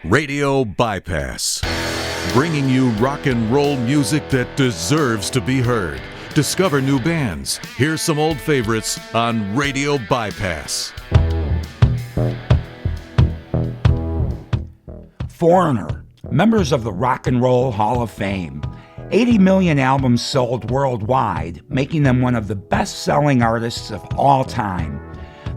Radio Bypass, bringing you rock and roll music that deserves to be heard. Discover new bands. Here's some old favorites on Radio Bypass. Foreigner, members of the Rock and Roll Hall of Fame. 80 million albums sold worldwide, making them one of the best-selling artists of all time.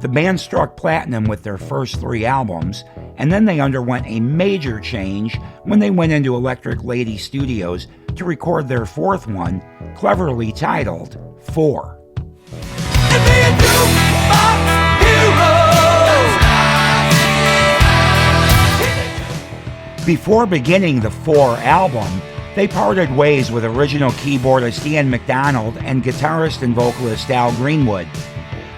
The band struck platinum with their first 3 albums, and then they underwent a major change when they went into Electric Lady Studios to record their 4th one, cleverly titled 4. Before beginning the 4 album, they parted ways with original keyboardist Ian McDonald and guitarist and vocalist Greenwood.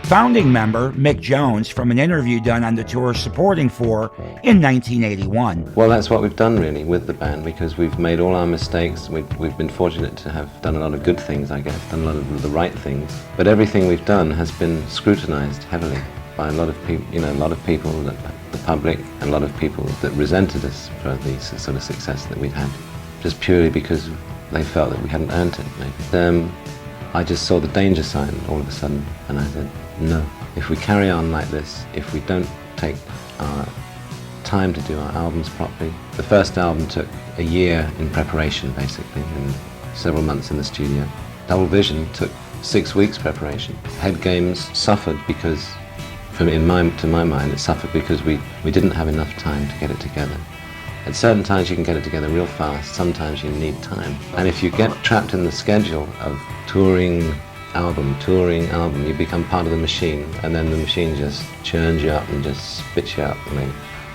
Founding member Mick Jones from an interview done on the tour supporting 4 in 1981. Well, that's what we've done really with the band, because we've made all our mistakes. We've been fortunate to have done a lot of good things, I guess, done a lot of the right things. But everything we've done has been scrutinized heavily by a lot of people, a lot of people, the public, and a lot of people that resented us for the sort of success that we'd had, just purely because they felt that we hadn't earned it, maybe. I just saw the danger sign all of a sudden, and I said, no, if we carry on like this, if we don't take our time to do our albums properly. The first album took a year in preparation, basically, and several months in the studio. Double Vision took 6 weeks preparation. Head Games suffered because, to my mind, it suffered because we didn't have enough time to get it together. At certain times you can get it together real fast, sometimes you need time. And if you get trapped in the schedule of touring album, you become part of the machine, and then the machine just churns you up and just spits you out.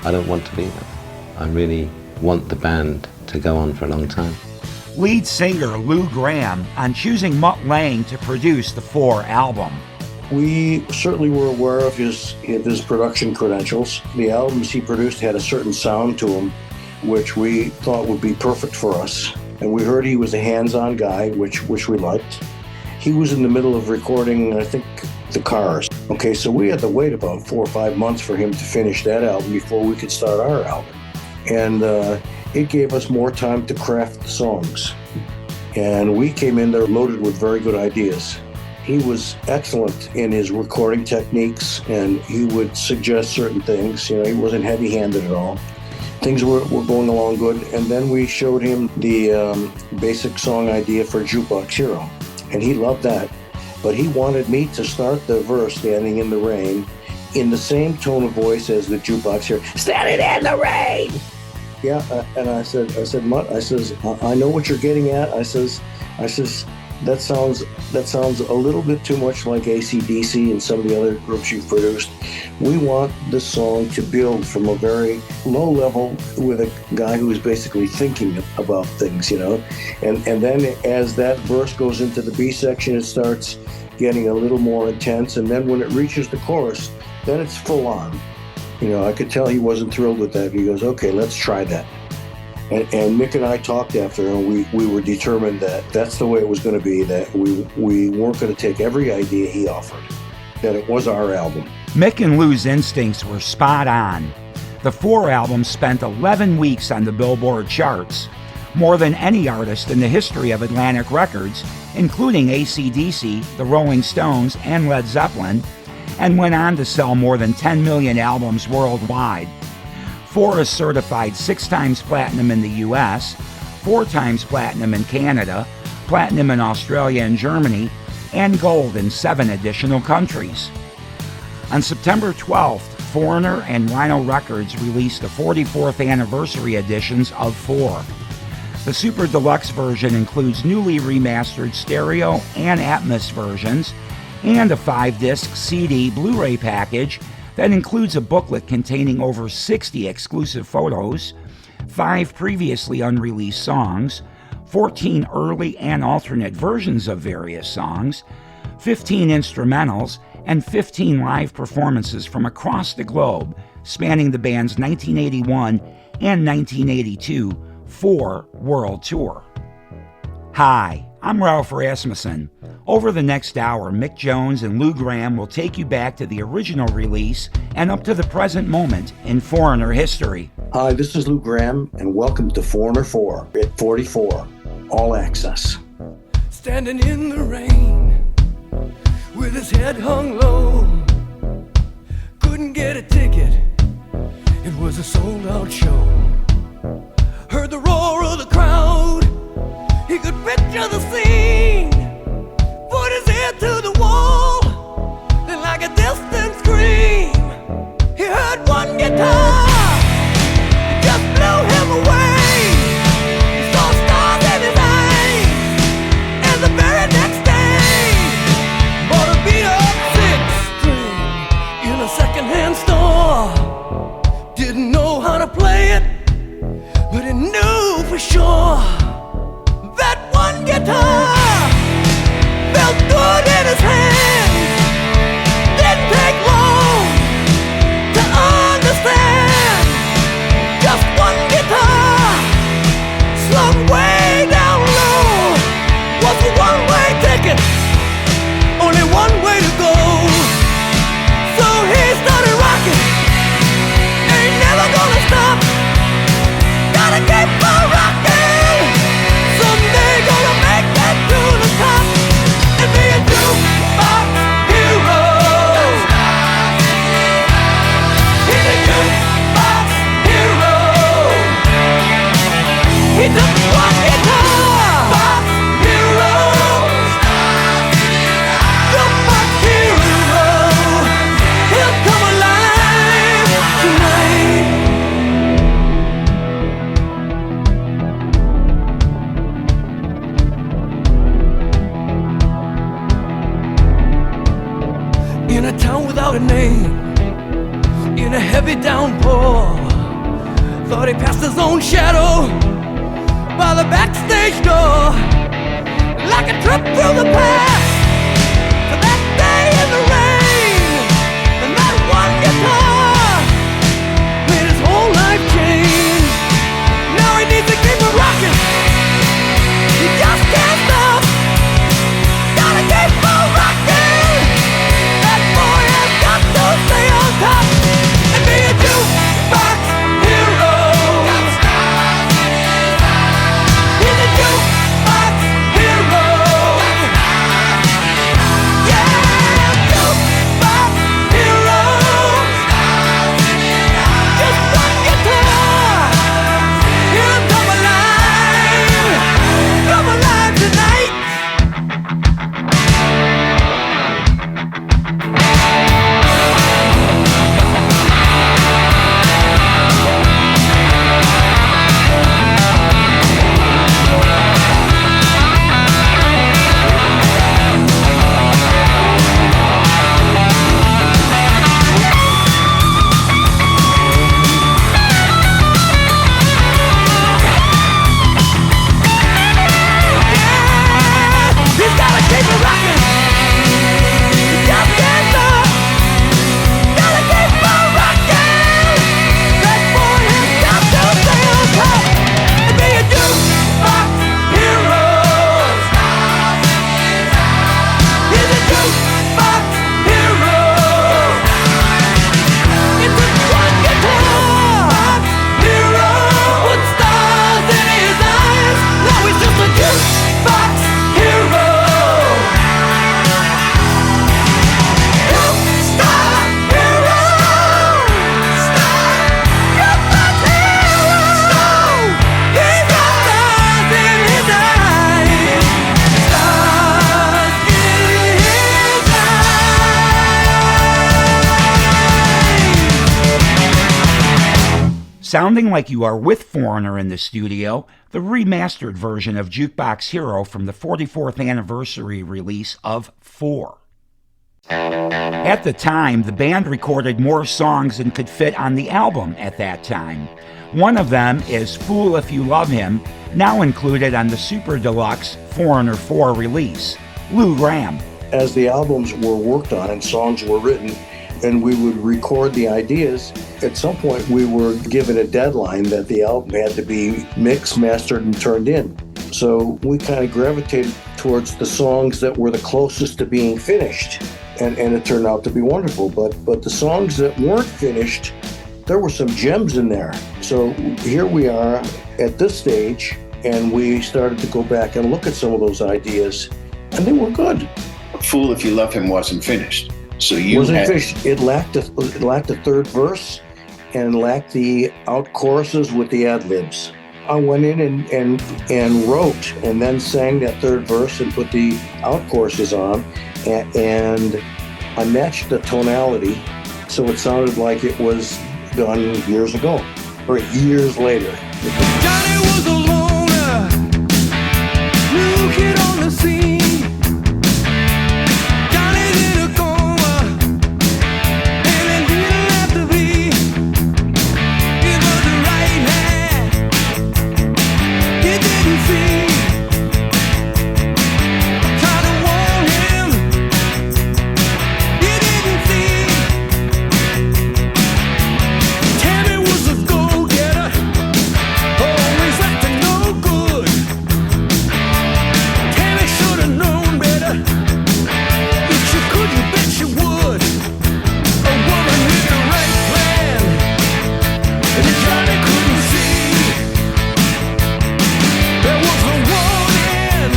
I don't want to be that. I really want the band to go on for a long time. Lead singer Lou Gramm on choosing Mutt Lange to produce the 4 album. We certainly were aware of his production credentials. The albums he produced had a certain sound to them, which we thought would be perfect for us. And we heard he was a hands-on guy, which we liked. He was in the middle of recording, I think, The Cars. Okay, so we had to wait about 4 or 5 months for him to finish that album before we could start our album. And it gave us more time to craft the songs. And we came in there loaded with very good ideas. He was excellent in his recording techniques, and he would suggest certain things. He wasn't heavy-handed at all. Things were going along good, and then we showed him the basic song idea for Juke Box Hero, and he loved that. But he wanted me to start the verse, Standing in the Rain, in the same tone of voice as the Juke Box Hero, Standing in the Rain! Yeah, and I said, Mutt, I know what you're getting at. I says, that sounds a little bit too much like AC/DC and some of the other groups you've produced. We want the song to build from a very low level with a guy who is basically thinking about things, And then as that verse goes into the B section, it starts getting a little more intense. And then when it reaches the chorus, then it's full on. I could tell he wasn't thrilled with that. He goes, okay, let's try that. And Mick and I talked after, and we were determined that that's the way it was going to be, that we weren't going to take every idea he offered, that it was our album. Mick and Lou's instincts were spot on. The 4 albums spent 11 weeks on the Billboard charts, more than any artist in the history of Atlantic Records, including AC/DC, the Rolling Stones, and Led Zeppelin, and went on to sell more than 10 million albums worldwide. 4 is certified 6 times platinum in the US, 4 times platinum in Canada, platinum in Australia and Germany, and gold in 7 additional countries. On September 12th, Foreigner and Rhino Records released the 44th anniversary editions of 4. The Super Deluxe version includes newly remastered stereo and Atmos versions, and a 5-disc CD Blu-ray package that includes a booklet containing over 60 exclusive photos, 5 previously unreleased songs, 14 early and alternate versions of various songs, 15 instrumentals, and 15 live performances from across the globe, spanning the band's 1981 and 1982 4 world tour. Hi, I'm Ralph Rasmussen. Over the next hour, Mick Jones and Lou Gramm will take you back to the original release and up to the present moment in Foreigner history. Hi, this is Lou Gramm, and welcome to Foreigner 4 at 44, All Access. Standing in the rain, with his head hung low, couldn't get a ticket, it was a sold-out show. Heard the roar of the crowd, he could picture the scene, put his ear to the wall, then like a distant scream, he heard one guitar, it just blew him away. He saw stars in his eyes, and the very next day bought a beat-up six-string in a second-hand store. Didn't know how to play it, but he knew for sure that one guitar felt good in his hands. Didn't take long to understand. Just one guitar slung way down low was a one-way ticket, only one way to go. So he started rocking, ain't never gonna stop, gotta keep on rocking, someday gonna make that to the top, and be a jukebox hero. He's a jukebox hero. He took one guitar, hero, jukebox hero. He'll come alive tonight. In a town without a name, in a heavy downpour, thought he passed his own shadow by the backstage door, like a trip through the past to that day in the rain. And that one guitar made his whole life change. Now he needs to keep it rocking, he just can't stop, gotta keep on rocking. That boy has got to stay on top and be a jukebox hero. He's a jukebox hero. Yeah, jukebox hero. Just one guitar, he'll come alive tonight. He's gotta keep it rocking. He just can't stop. Gotta keep on rocking. That boy has got to stay on top and be a jukebox hero. He's a jukebox hero. It's a one guitar hero with stars in his eyes. Now he's just a jukebox hero. Star hero. Jukebox hero. He's got stars in his eyes. Stars in his eyes. Sounding like you are with Foreigner in the studio, the remastered version of Jukebox Hero from the 44th anniversary release of 4. At the time, the band recorded more songs than could fit on the album at that time. One of them is Fool If You Love Him, now included on the Super Deluxe Foreigner 4 release. Lou Gramm. As the albums were worked on and songs were written, and we would record the ideas, at some point we were given a deadline that the album had to be mixed, mastered, and turned in. So we kind of gravitated towards the songs that were the closest to being finished, and it turned out to be wonderful. But the songs that weren't finished, there were some gems in there. So here we are at this stage, and we started to go back and look at some of those ideas, and they were good. Fool If You Love Him wasn't finished. So you wasn't finished. It lacked a third verse and lacked the out choruses with the ad-libs. I went in and wrote and then sang that third verse and put the out choruses on, and I matched the tonality so it sounded like it was done years ago or years later. Johnny was a loner, new kid on the scene. Johnny's in a coma, and it didn't have to be. It was the right hand, he didn't see. Tried to warn him, he didn't see. Tammy was a go-getter, always acting no good. Tammy should have known better. If she could, you bet she would. A woman with the right plan, and Johnny couldn't see. There was a warning,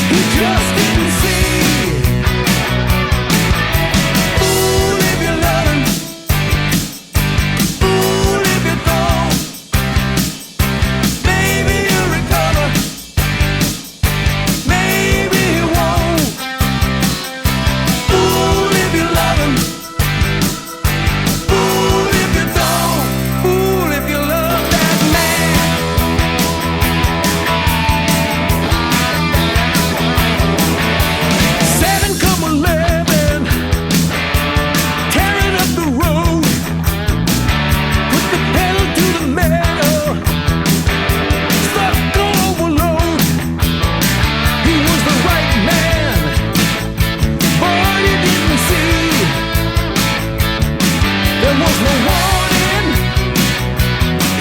he just didn't see. Fool if you love him, fool if you don't. Maybe he'll recover, maybe he won't. Fool if you love him, fool if you don't. Fool if you love that man. 7 come 11, tearing up the road, put the pedal to the metal, stuck on overload. He was the right man, but he didn't see. There was no warning,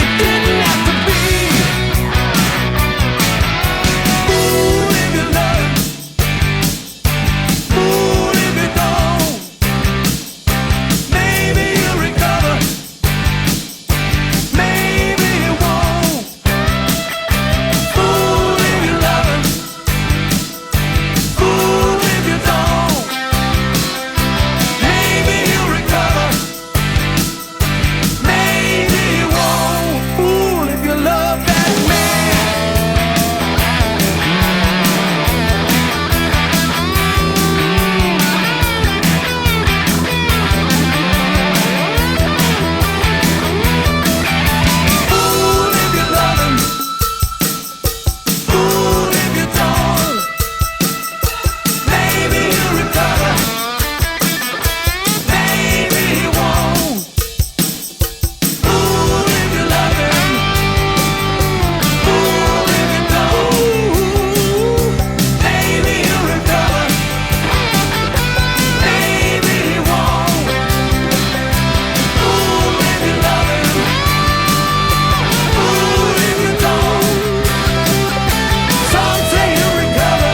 it didn't have to be. Fool if you love him, fool if you don't. Maybe he'll recover, maybe he won't. Fool if you love him, fool if you don't. Maybe he'll recover, maybe he won't. Fool if you love that man. Fool if you love him, fool if you don't. Maybe he'll recover, maybe he won't. Fool if you love him, fool if you don't. Maybe he'll recover, maybe he won't. Fool if you love him, fool if you don't. Some say he'll recover,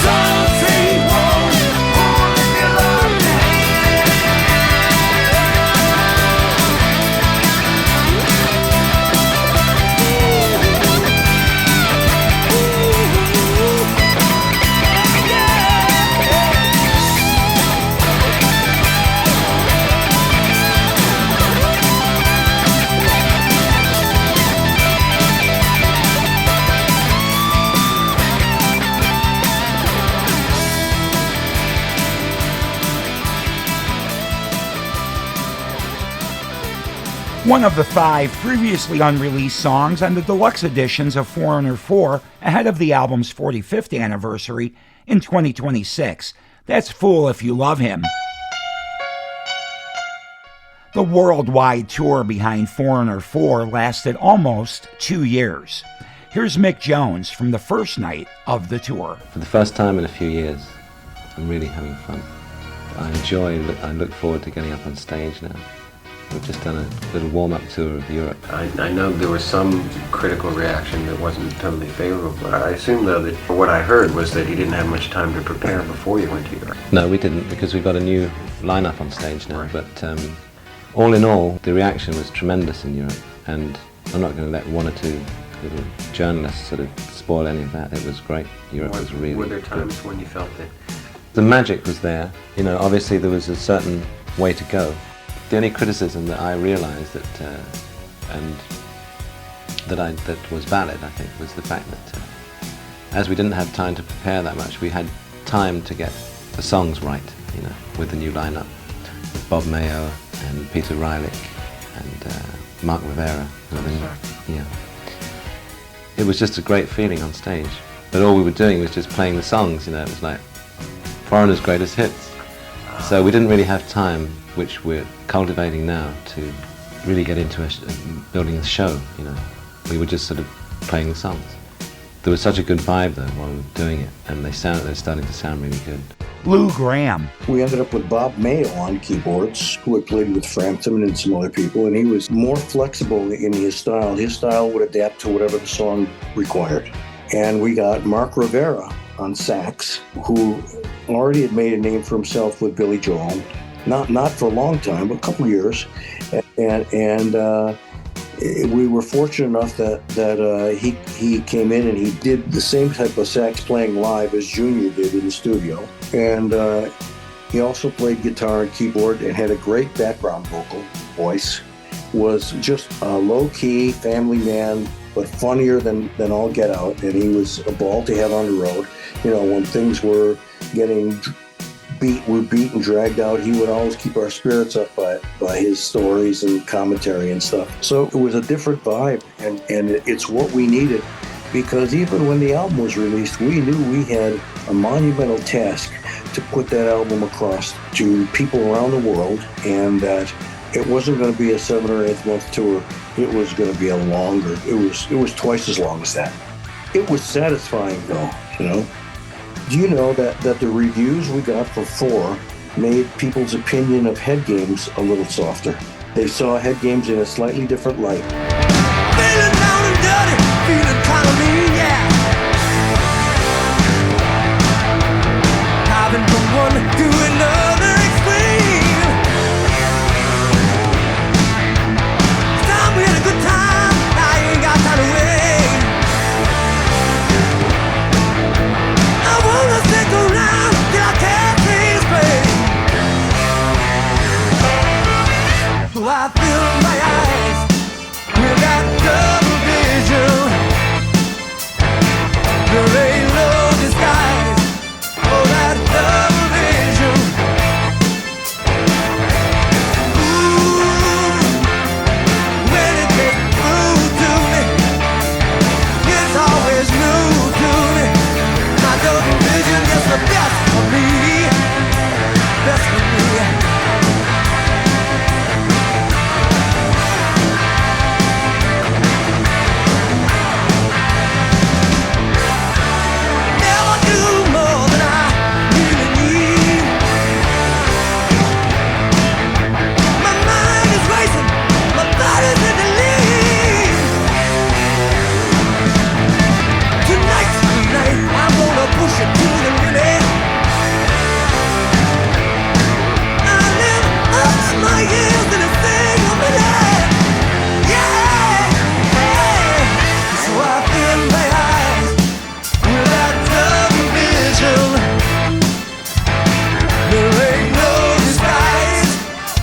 some say he won't. Fool if you love him. One of the 5 previously unreleased songs on the deluxe editions of Foreigner 4 ahead of the album's 45th anniversary in 2026. That's Fool If You Love Him. The worldwide tour behind Foreigner 4 lasted almost 2 years. Here's Mick Jones from the first night of the tour. For the first time in a few years, I'm really having fun. I look forward to getting up on stage now. We've just done a little warm-up tour of Europe. I know there was some critical reaction that wasn't totally favorable, but I assume, though, that what I heard was that you didn't have much time to prepare before you went to Europe. No, we didn't, because we've got a new lineup on stage now, Right. but all in all, the reaction was tremendous in Europe, and I'm not going to let one or two little journalists sort of spoil any of that. It was great. Europe was really Were there times good. when you felt that? The magic was there. You know, obviously there was a certain way to go. The only criticism that I realised that was valid, I think, was the fact that as we didn't have time to prepare that much, we had time to get the songs right, you know, with the new lineup, with Bob Mayo and Peter Reilich and Mark Rivera. Yeah. It was just a great feeling on stage. But all we were doing was just playing the songs, you know, it was like Foreigner's greatest hits. So we didn't really have time, which we're cultivating now, to really get into building the show, you know. We were just sort of playing the songs. There was such a good vibe though while we were doing it, and they're starting to sound really good. Lou Gramm. We ended up with Bob Mayo on keyboards, who had played with Frampton and some other people, and he was more flexible in his style. His style would adapt to whatever the song required. And we got Mark Rivera on sax, who already had made a name for himself with Billy Joel. Not for a long time, but a couple of years. And we were fortunate enough that he came in and he did the same type of sax playing live as Junior did in the studio. And he also played guitar and keyboard and had a great background voice. Was just a low-key family man, but funnier than all get out. And he was a ball to have on the road. You know, when things were getting beat and dragged out, he would always keep our spirits up by his stories and commentary and stuff. So it was a different vibe, and it's what we needed, because even when the album was released, we knew we had a monumental task to put that album across to people around the world, and that it wasn't going to be a 7 or 8 month tour. It was going to be a longer. It was twice as long as that. It was satisfying though, you know. Do you know that the reviews we got for 4 made people's opinion of Head Games a little softer? They saw Head Games in a slightly different light. Feeling down and dirty, feeling kind of mean, yeah. Having from one to another extreme. It's time we had a good time, I ain't got time to wait. I wanna stick around till I can't see straight. So I fill my eyes with that double vision. There ain't no disguise for that double vision. Ooh, when it gets through to me, it's always new to me. My double vision is the best for me, best for me. Never do more than I really need. My mind is racing, my body's in the lead. Tonight, I'm gonna push it to the limit. I live up to my ears in a single minute. Yeah, yeah. So I fill my eyes with that double vision. There ain't no disguise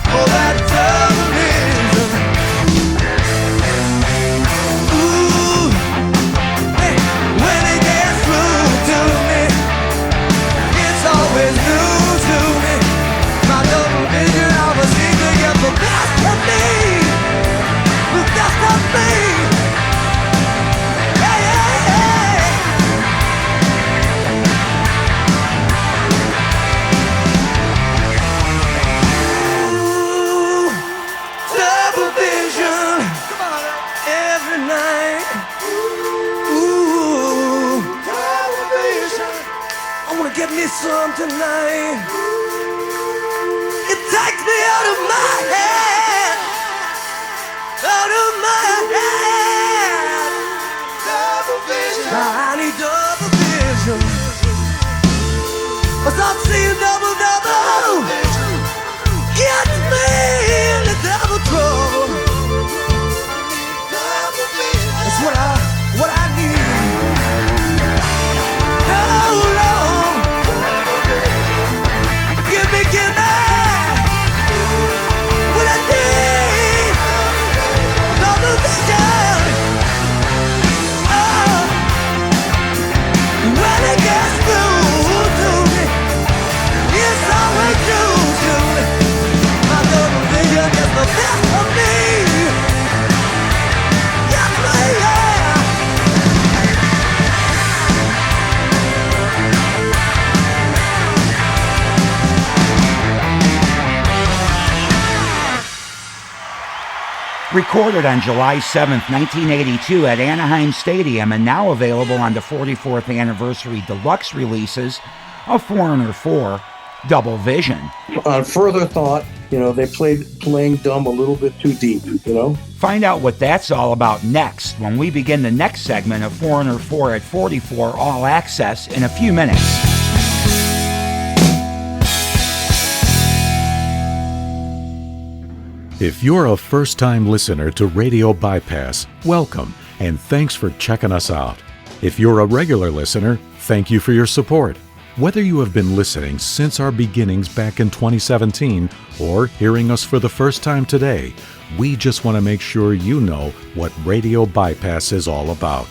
for that double vision. Ooh, hey, when it gets through to me, it's always new to me. My double vision, I was seem to get the best of me, the best of me. Yeah, yeah, yeah. Ooh, double vision every night. Ooh, double vision. I wanna get me some tonight. It takes me out of my head, out of my head. Double vision. I need double vision. I start seeing double. Get me in the double Recorded on July 7th, 1982 at Anaheim Stadium and now available on the 44th anniversary deluxe releases of Foreigner 4, Double Vision. On further thought, they played Playing Dumb a little bit too deep, Find out what that's all about next when we begin the next segment of Foreigner 4 at 44 All Access in a few minutes. If you're a first-time listener to Radio Bypass, welcome, and thanks for checking us out. If you're a regular listener, thank you for your support. Whether you have been listening since our beginnings back in 2017 or hearing us for the first time today, we just want to make sure you know what Radio Bypass is all about.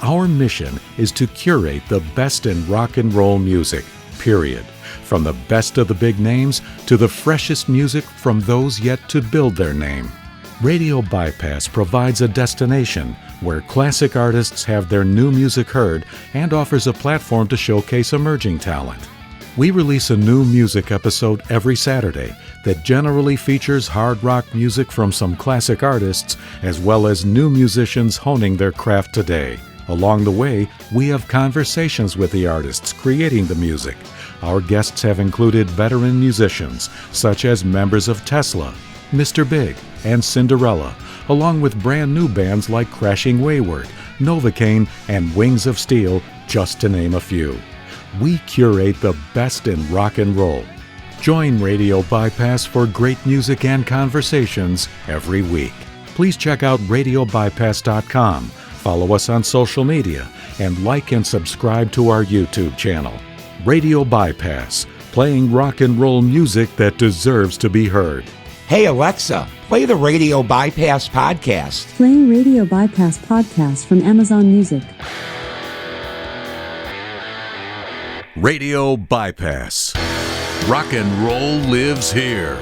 Our mission is to curate the best in rock and roll music, period. From the best of the big names to the freshest music from those yet to build their name. Radio Bypass provides a destination where classic artists have their new music heard and offers a platform to showcase emerging talent. We release a new music episode every Saturday that generally features hard rock music from some classic artists as well as new musicians honing their craft today. Along the way, we have conversations with the artists creating the music. Our guests have included veteran musicians, such as members of Tesla, Mr. Big, and Cinderella, along with brand new bands like Crashing Wayward, Novocaine, and Wings of Steel, just to name a few. We curate the best in rock and roll. Join Radio Bypass for great music and conversations every week. Please check out RadioBypass.com, follow us on social media, and like and subscribe to our YouTube channel. Radio Bypass, playing rock and roll music that deserves to be heard. Hey Alexa, play the Radio Bypass podcast. Playing Radio Bypass podcast from Amazon Music. Radio Bypass. Rock and roll lives here.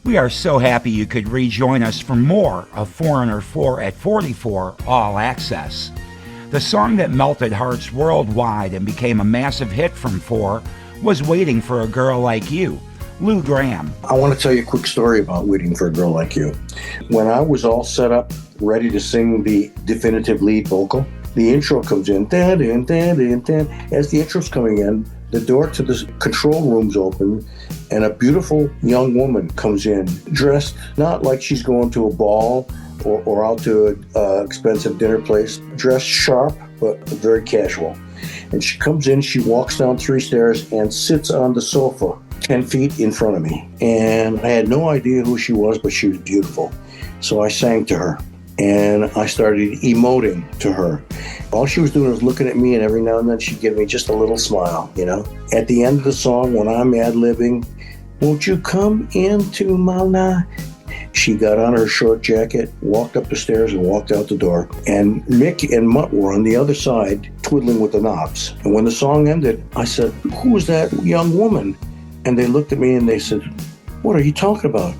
We are so happy you could rejoin us for more of Foreigner 4 at 44 All Access. The song that melted hearts worldwide and became a massive hit from 4 was Waiting for a Girl Like You, Lou Gramm. I want to tell you a quick story about Waiting for a Girl Like You. When I was all set up, ready to sing the definitive lead vocal, the intro comes in. As the intro's coming in, the door to the control room's open, and a beautiful young woman comes in, dressed not like she's going to a ball or out to an expensive dinner place, dressed sharp but very casual. And she comes in, she walks down 3 stairs and sits on the sofa 10 feet in front of me. And I had no idea who she was, but she was beautiful. So I sang to her. And I started emoting to her. All she was doing was looking at me, and every now and then she'd give me just a little smile, At the end of the song, when I'm ad-libbing, won't you come into my life? She got on her short jacket, walked up the stairs, and walked out the door. And Mick and Mutt were on the other side, twiddling with the knobs. And when the song ended, I said, "Who is that young woman?" And they looked at me and they said, "What are you talking about?"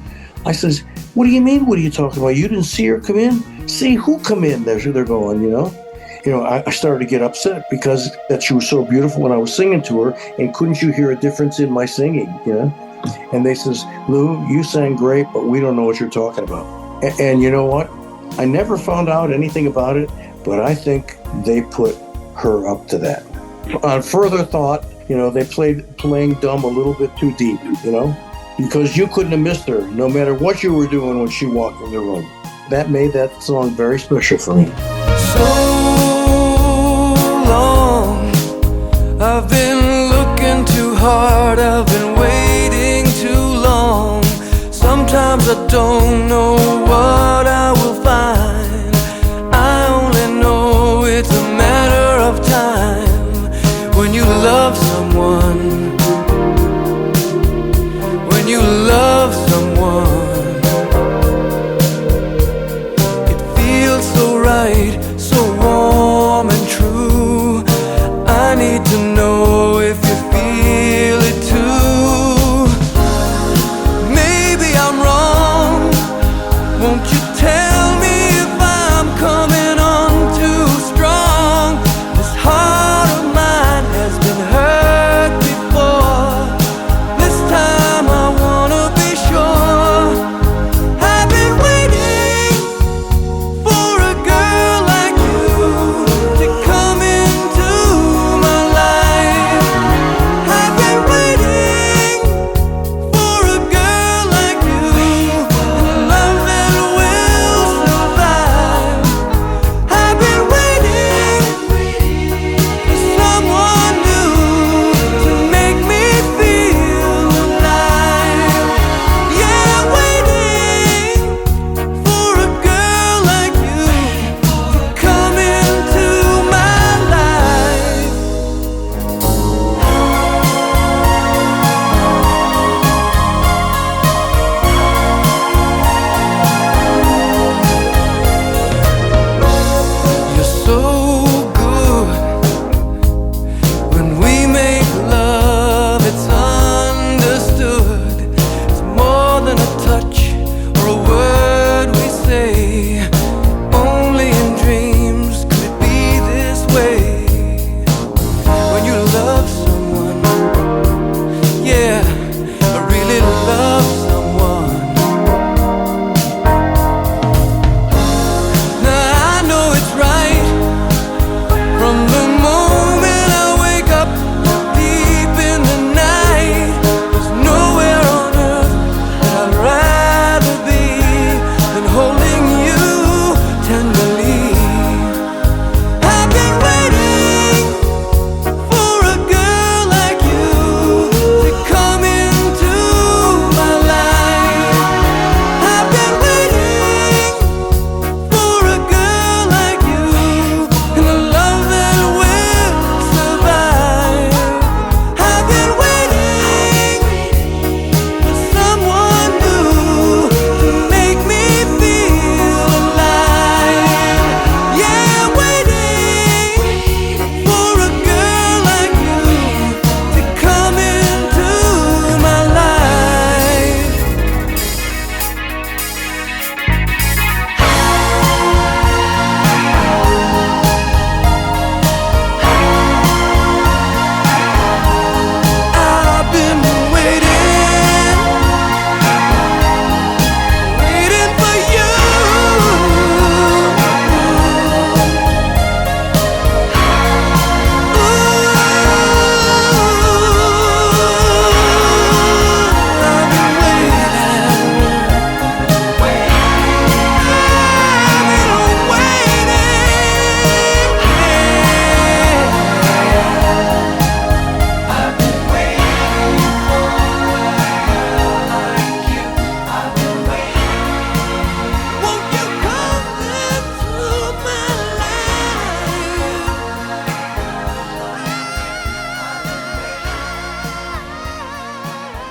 I says, "What do you mean, what are you talking about? You didn't see her come in?" "See who come in?" They're going, I started to get upset because that she was so beautiful when I was singing to her, and couldn't you hear a difference in my singing, And they says, "Lou, you sang great, but we don't know what you're talking about." And you know what? I never found out anything about it, but I think they put her up to that. On further thought, they played Playing Dumb a little bit too deep, because you couldn't have missed her, no matter what you were doing when she walked in the room. That made that song very special for me. So long, I've been looking too hard, I've been waiting too long. Sometimes I don't know what I will find. I only know it's a matter of time. When you love someone, when you love someone, it feels so right, so warm and true. I need to know if you feel it too. Maybe I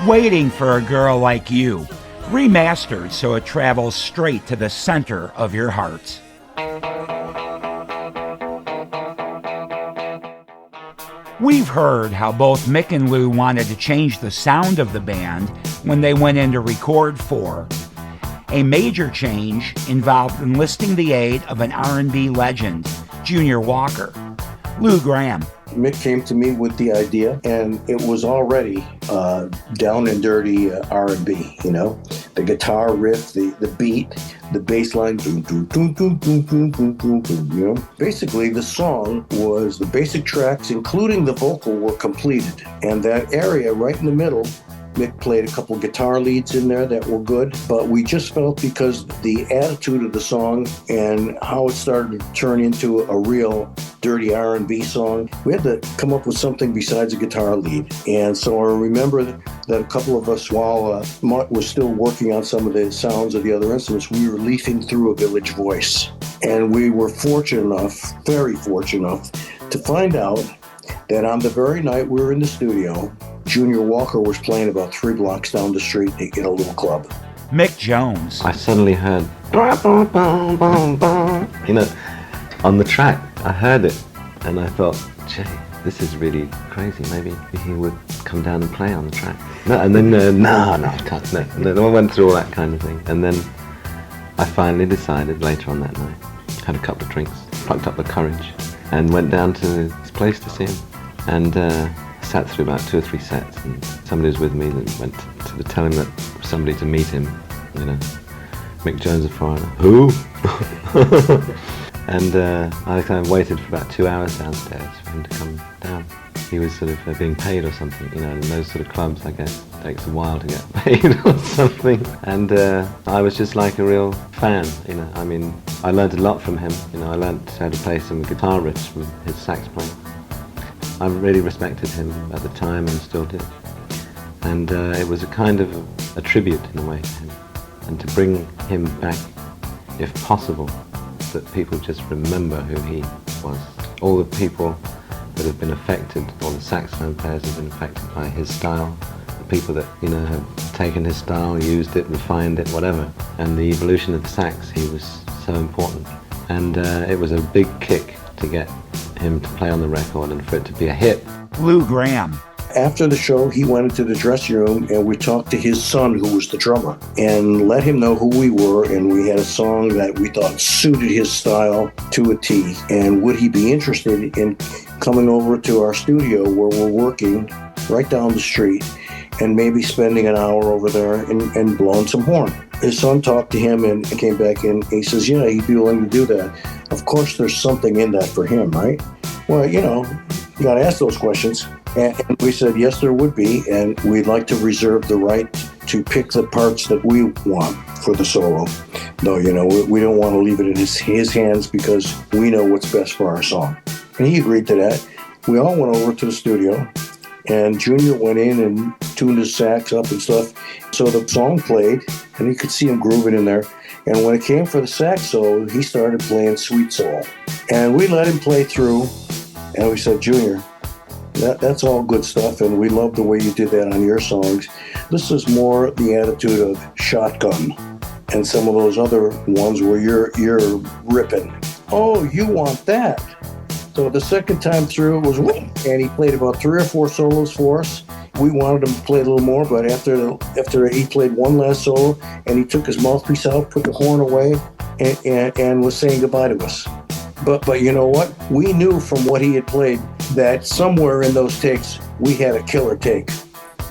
Waiting for a Girl Like You, remastered so it travels straight to the center of your heart. We've heard how both Mick and Lou wanted to change the sound of the band when they went in to record 4. A major change involved enlisting the aid of an R&B legend, Junior Walker, Lou Gramm. Mick came to me with the idea, and it was already down and dirty R&B, you know? The guitar riff, the beat, the bass line, you know? Basically, the song was the basic tracks, including the vocal, were completed. And that area right in the middle, Mick played a couple guitar leads in there that were good, but we just felt because the attitude of the song and how it started to turn into a real dirty R&B song, we had to come up with something besides a guitar lead. And so I remember that a couple of us, while Mutt was still working on some of the sounds of the other instruments, we were leafing through a Village Voice. And we were fortunate enough, very fortunate enough, to find out that on the very night we were in the studio, Junior Walker was playing about 3 blocks down the street in a little club. Mick Jones. I suddenly heard, you know, on the track. I heard it, and I thought, gee, this is really crazy. Maybe he would come down and play on the track. No, and then, no, I can't. No. And then I went through all that kind of thing. And then I finally decided later on that night, had a couple of drinks, plucked up the courage, and went down to his place to see him. And sat through about 2 or 3 sets, and somebody was with me that went to tell him that somebody to meet him, you know, Mick Jones, a foreigner. Who? And I kind of waited for about 2 hours downstairs for him to come down. He was sort of being paid or something, you know, in those sort of clubs, I guess, it takes a while to get paid or something. And I was just like a real fan, you know. I mean, I learned a lot from him, you know. I learned how to play some guitar riffs from his sax playing. I really respected him at the time and still do. And it was a kind of a tribute in a way to him. And to bring him back, if possible, that people just remember who he was. All the people that have been affected, all the saxophone players have been affected by his style. The people that, you know, have taken his style, used it, refined it, whatever. And the evolution of the sax, he was so important. And it was a big kick to get him to play on the record and for it to be a hit. Lou Gramm. After the show, he went into the dressing room and we talked to his son, who was the drummer, and let him know who we were, and we had a song that we thought suited his style to a T. And would he be interested in coming over to our studio where we're working right down the street and maybe spending an hour over there and blowing some horn? His son talked to him and came back in. He says, yeah, he'd be willing to do that. Of course, there's something in that for him, right? Well, you know, you got to ask those questions. And we said, yes, there would be. And we'd like to reserve the right to pick the parts that we want for the solo. No, you know, we don't want to leave it in his hands because we know what's best for our song. And he agreed to that. We all went over to the studio. And Junior went in and tuned his sax up and stuff. So the song played, and you could see him grooving in there. And when it came for the sax solo, he started playing Sweet Soul. And we let him play through, and we said, Junior, that's all good stuff, and we love the way you did that on your songs. This is more the attitude of Shotgun and some of those other ones where you're ripping. Oh, you want that? So the second time through it was whoop, and he played about 3 or 4 solos for us. We wanted him to play a little more, but after he played one last solo, and he took his mouthpiece out, put the horn away, and was saying goodbye to us. But you know what? We knew from what he had played that somewhere in those takes, we had a killer take.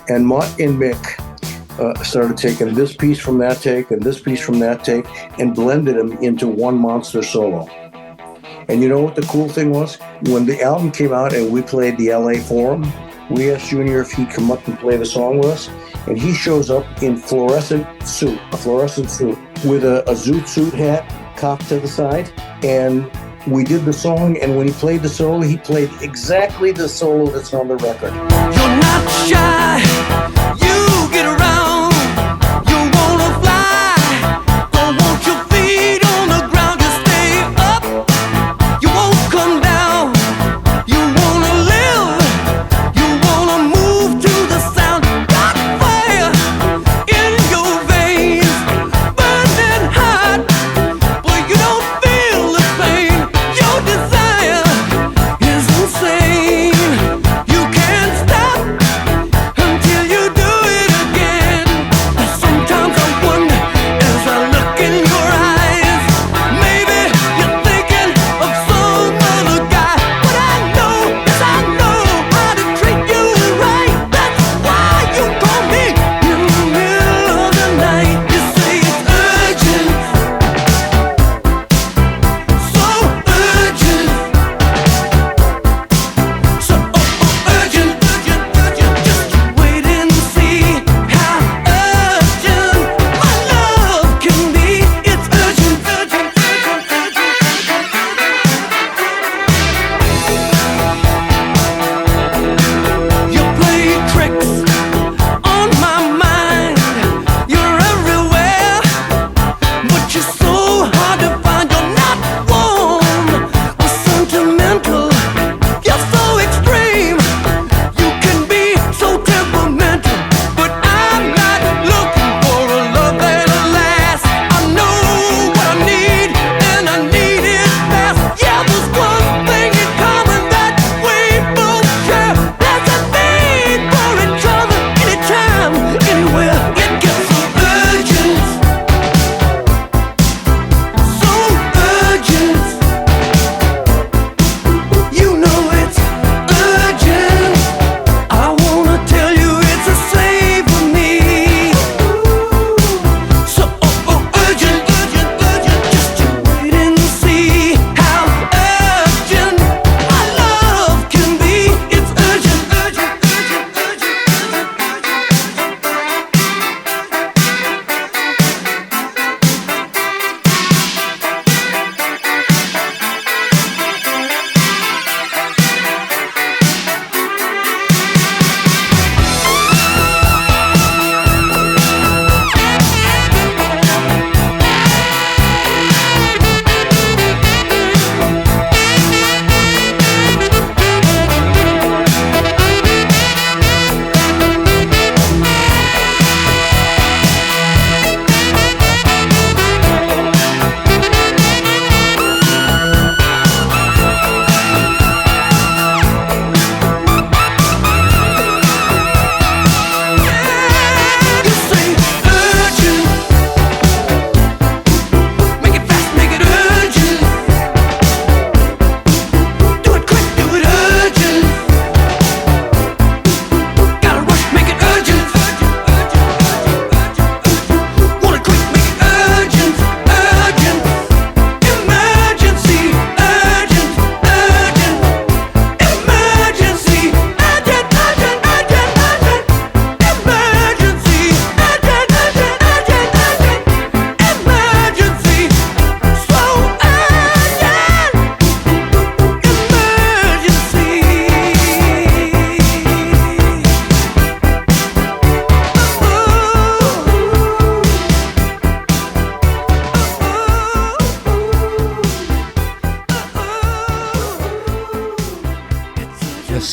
And Mutt and Mick started taking this piece from that take and this piece from that take and blended them into one monster solo. And you know what the cool thing was? When the album came out and we played the LA Forum, we asked Junior if he'd come up and play the song with us. And he shows up in a fluorescent suit with a zoot suit hat cocked to the side. And we did the song, and when he played the solo, he played exactly the solo that's on the record. You're not shy, you get around, you wanna fly, don't want your feet on the ground, just stay up, you won't come down, you wanna live, you wanna move to the sound, got fire.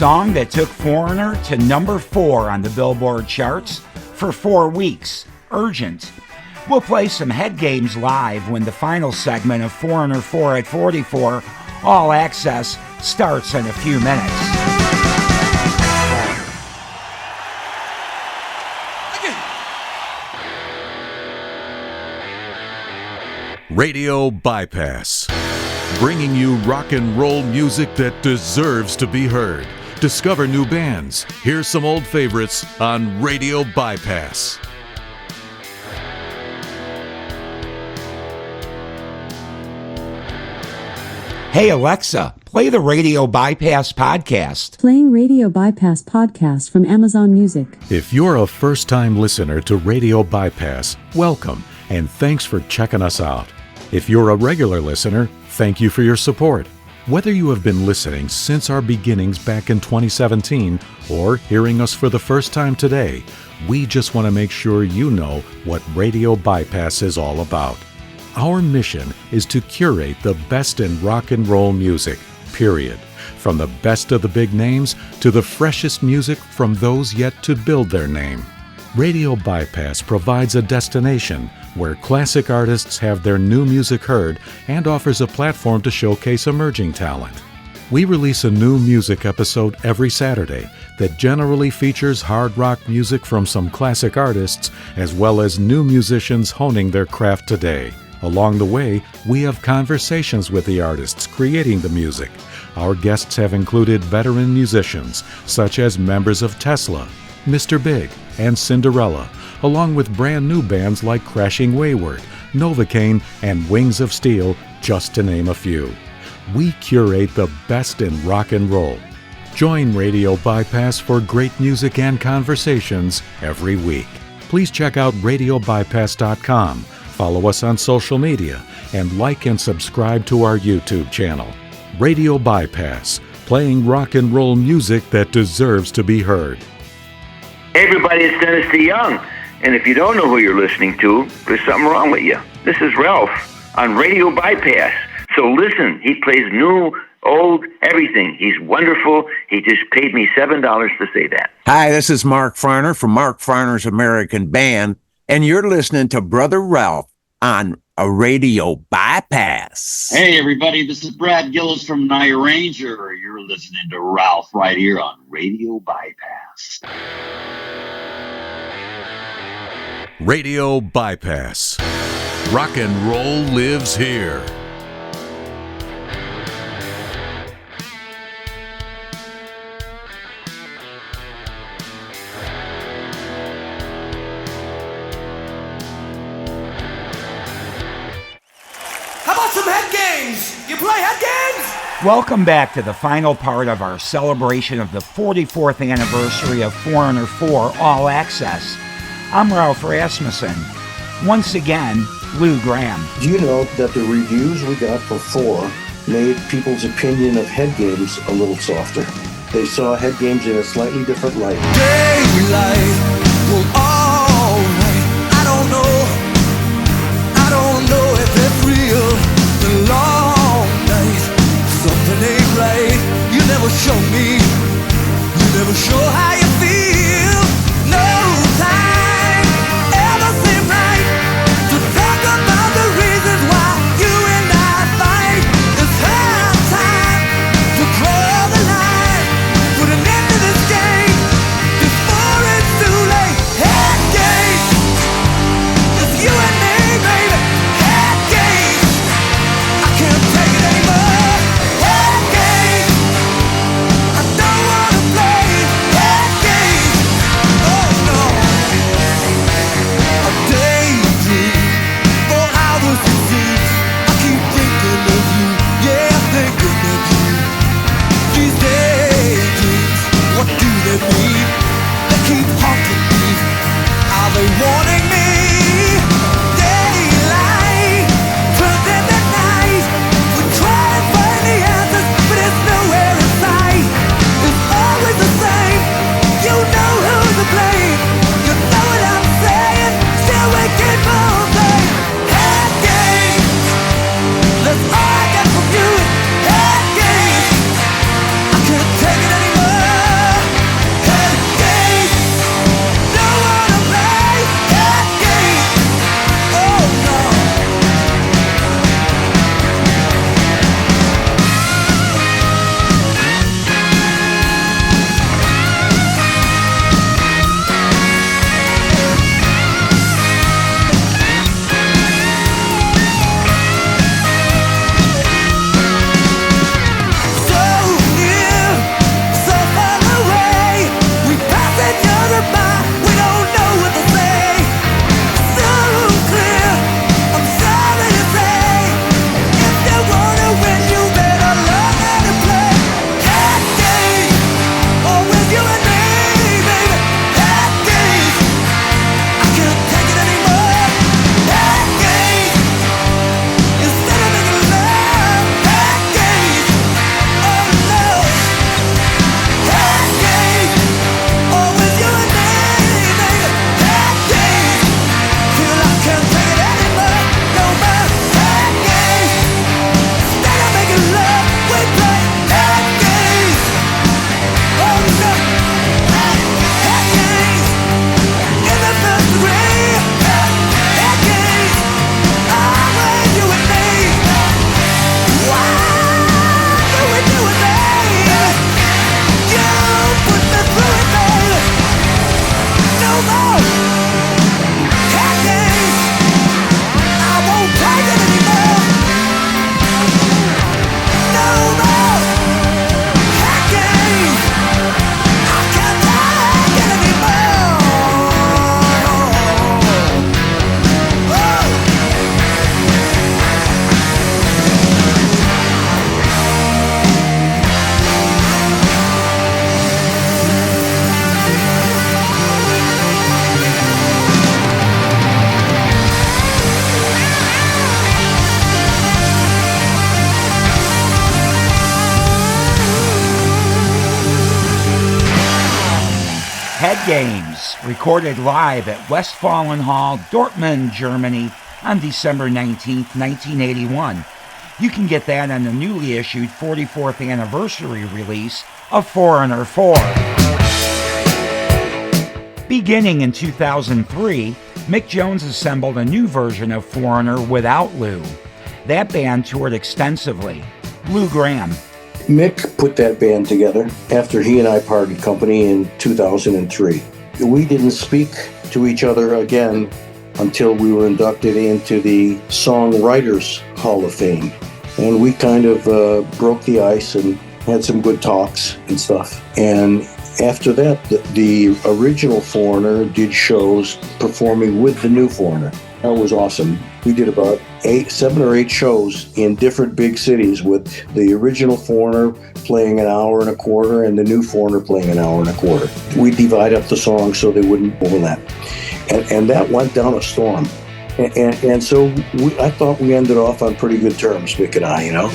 song that took Foreigner to number 4 on the Billboard charts for 4 weeks, Urgent. We'll play some Head Games live when the final segment of Foreigner 4 at 44, All Access, starts in a few minutes. Radio Bypass, bringing you rock and roll music that deserves to be heard. Discover new bands. Here's some old favorites on Radio Bypass. Hey Alexa, play the Radio Bypass podcast. Playing Radio Bypass podcast from Amazon Music. If you're a first-time listener to Radio Bypass, welcome, and thanks for checking us out. If you're a regular listener, thank you for your support. Whether you have been listening since our beginnings back in 2017 or hearing us for the first time today, we just want to make sure you know what Radio Bypass is all about. Our mission is to curate the best in rock and roll music, period. From the best of the big names to the freshest music from those yet to build their name. Radio Bypass provides a destination where classic artists have their new music heard and offers a platform to showcase emerging talent. We release a new music episode every Saturday that generally features hard rock music from some classic artists as well as new musicians honing their craft today. Along the way, we have conversations with the artists creating the music. Our guests have included veteran musicians such as members of Tesla, Mr. Big, and Cinderella, along with brand new bands like Crashing Wayward, Novocaine, and Wings of Steel, just to name a few. We curate the best in rock and roll. Join Radio Bypass for great music and conversations every week. Please check out RadioBypass.com, follow us on social media, and like and subscribe to our YouTube channel. Radio Bypass, playing rock and roll music that deserves to be heard. Hey everybody, it's Dennis DeYoung. And if you don't know who you're listening to, there's something wrong with you. This is Ralph on Radio Bypass. So listen, he plays new, old, everything. He's wonderful. He just paid me $7 to say that. Hi, this is Mark Farner from Mark Farner's American Band, and you're listening to Brother Ralph on a Radio Bypass. Hey everybody, this is Brad Gillis from Night Ranger. You're listening to Ralph right here on Radio Bypass. Radio Bypass. Rock and roll lives here. How about some head games? You play head games? Welcome back to the final part of our celebration of the 44th anniversary of Foreigner 4 All Access. I'm Ralph Rasmussen. Once again, Lou Gramm. Do you know that the reviews we got for 4 made people's opinion of head games a little softer? They saw head games in a slightly different light. Daylight, well, all right. I don't know if it's real. The long night, something ain't right. You never show me, you never show how you feel. No time ever seemed right to talk about the reasons why you and I fight. It's high time to draw the line, put an end to this game before it's too late. Head game, it's you and me, baby. Head game, I can't take it anymore. Head game, I don't wanna play. Head game, oh no. A daydream for hours to see. I keep thinking of you, yeah, thinking of you. These daydreams, what do they mean? They keep haunting me. Are they warning me? Daylight turns into night. We try and find the answers, but it's nowhere in sight. It's always the same. You know who's to blame. You know what I'm saying. Still we keep on saying, head game. That's all I get from you. Head game. I can't take it anymore. Games, recorded live at Westfalenhall, Dortmund, Germany on December 19th, 1981. You can get that on the newly issued 44th anniversary release of Foreigner 4. Beginning in 2003, Mick Jones assembled a new version of Foreigner without Lou. That band toured extensively. Lou Gramm. Mick put that band together after he and I parted company in 2003. We didn't speak to each other again until we were inducted into the Songwriters Hall of Fame. And we kind of broke the ice and had some good talks and stuff. And after that, the original Foreigner did shows performing with the new Foreigner. That was awesome. We did about 7 or 8 shows in different big cities with the original Foreigner playing an hour and a quarter and the new Foreigner playing an hour and a quarter. We divide up the songs so they wouldn't overlap. And that went down a storm. And so I thought we ended off on pretty good terms, Mick and I, you know.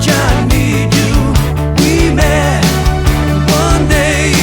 I need you. We met one day.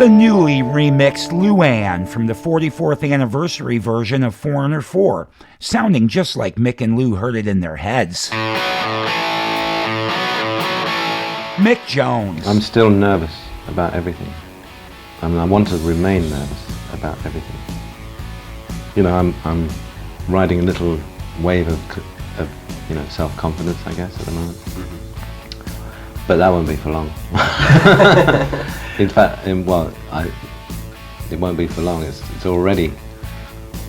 the newly remixed Luann from the 44th anniversary version of Foreigner 4, sounding just like Mick and Lou heard it in their heads. Mick Jones. I'm still nervous about everything. I mean, I want to remain nervous about everything. You know, I'm riding a little wave of self-confidence, I guess, at the moment. Mm-hmm. But that won't be for long. In fact, it won't be for long. It's already.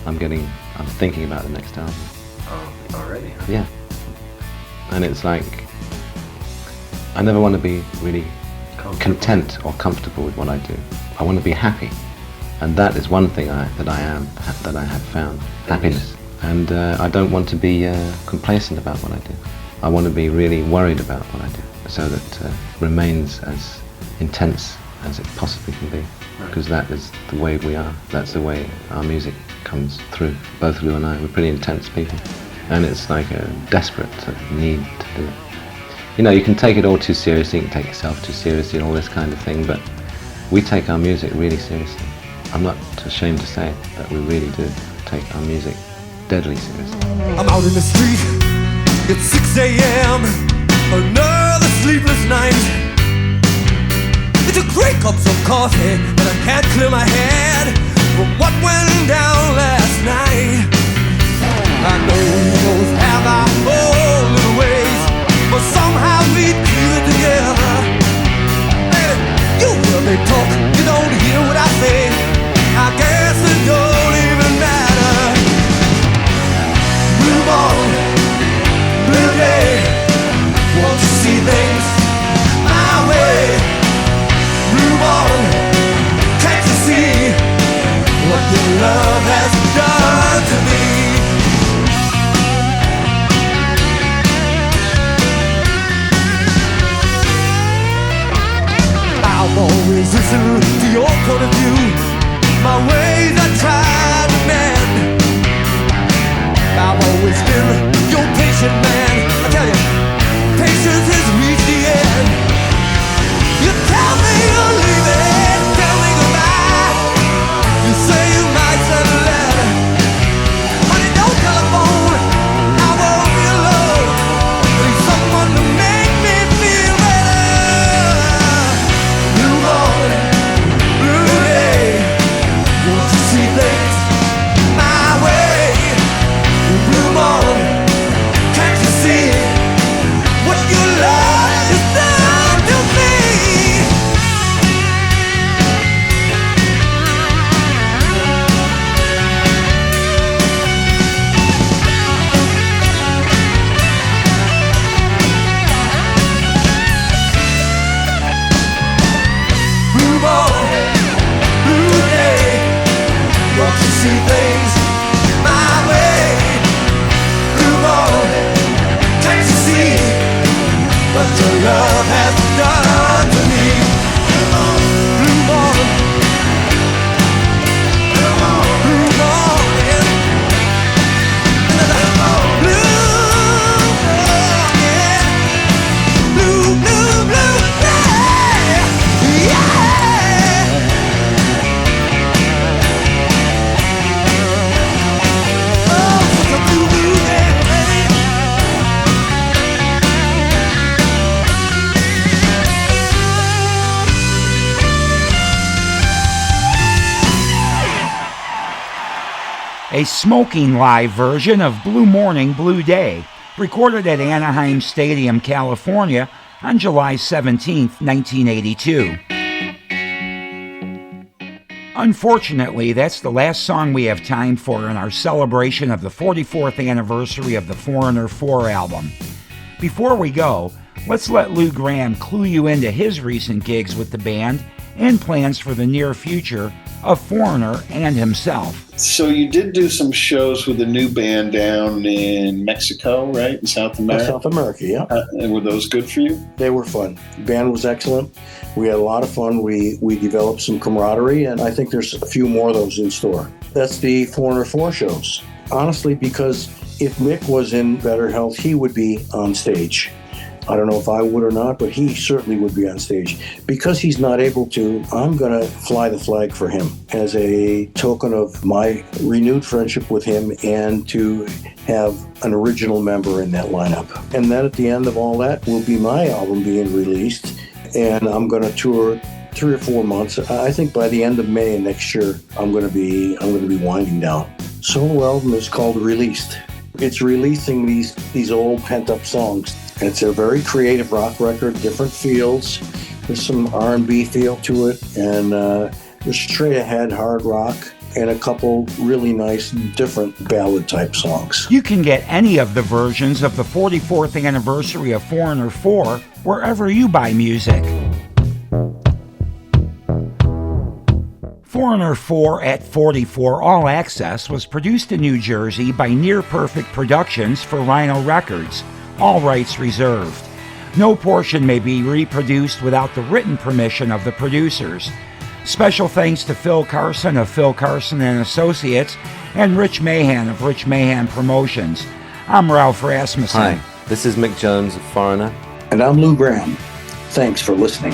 I'm thinking about the next album. Oh, already? Huh? Yeah. And it's like, I never want to be really content or comfortable with what I do. I want to be happy, and that is one thing that I have found, happiness. And I don't want to be complacent about what I do. I want to be really worried about what I do, so that it remains as intense as it possibly can be, because that is the way we are. That's the way our music comes through. Both Lou and I, we're pretty intense people, and it's like a desperate need to do it. You know, you can take it all too seriously, you can take yourself too seriously and all this kind of thing, but we take our music really seriously. I'm not ashamed to say it, but we really do take our music deadly seriously. I'm out in the street, it's 6 a.m., another sleepless night. It's a great cups of coffee, but I can't clear my head from what went down last night. I know we both have our own little ways, but somehow we keep it together. Hey, you hear me talk, you don't hear what I say. I guess it don't even matter. Blue ball, blue day, want to see things my way. Blue ball, can't you see what your love has done to me? I've always listened to your point of view. My ways I tried to mend. I've always been your patient man. I tell you, patience has reached the end. You tell me you're leaving, tell me goodbye. You say you might send a letter, honey, don't telephone. I won't be alone. Need someone to make me feel better. Blue morning, blue day, want to see things my way. Blue morning, can't you see what your love has done to me? Blue morning, blue day, want to see things my way. Blue morning, can't you see what your love has done to me? Blue morning, blue morning, blue morning, blue, blue, blue, yeah, yeah. Oh, such a blue, blue day, baby. A smoking live version of Blue Morning, Blue Day, recorded at Anaheim Stadium, California on July 17, 1982. Unfortunately, that's the last song we have time for in our celebration of the 44th anniversary of the Foreigner 4 album. Before we go, let's let Lou Gramm clue you into his recent gigs with the band and plans for the near future of Foreigner and himself. So you did do some shows with a new band down in Mexico, right? In South America? South America, yeah. And were those good for you? They were fun. The band was excellent. We had a lot of fun. We developed some camaraderie, and I think there's a few more of those in store. That's the Foreigner 4 shows. Honestly, because if Mick was in better health, he would be on stage. I don't know if I would or not, but he certainly would be on stage. Because he's not able to, I'm going to fly the flag for him as a token of my renewed friendship with him and to have an original member in that lineup. And then at the end of all that will be my album being released, and I'm going to tour 3 or 4 months. I think by the end of May next year, I'm going to be winding down. Solo album is called Released. It's releasing these old pent-up songs. It's a very creative rock record, different feels. There's some R&B feel to it, and there's straight-ahead hard rock. and a couple really nice, different ballad-type songs. You can get any of the versions of the 44th anniversary of Foreigner 4 wherever you buy music. Foreigner 4 at 44 All Access was produced in New Jersey by Near Perfect Productions for Rhino Records, all rights reserved. No portion may be reproduced without the written permission of the producers. Special thanks to Phil Carson of Phil Carson and Associates and Rich Mahan of Rich Mahan Promotions. I'm Ralph Rasmussen. Hi, this is Mick Jones of Foreigner. And I'm Lou Gramm. Thanks for listening.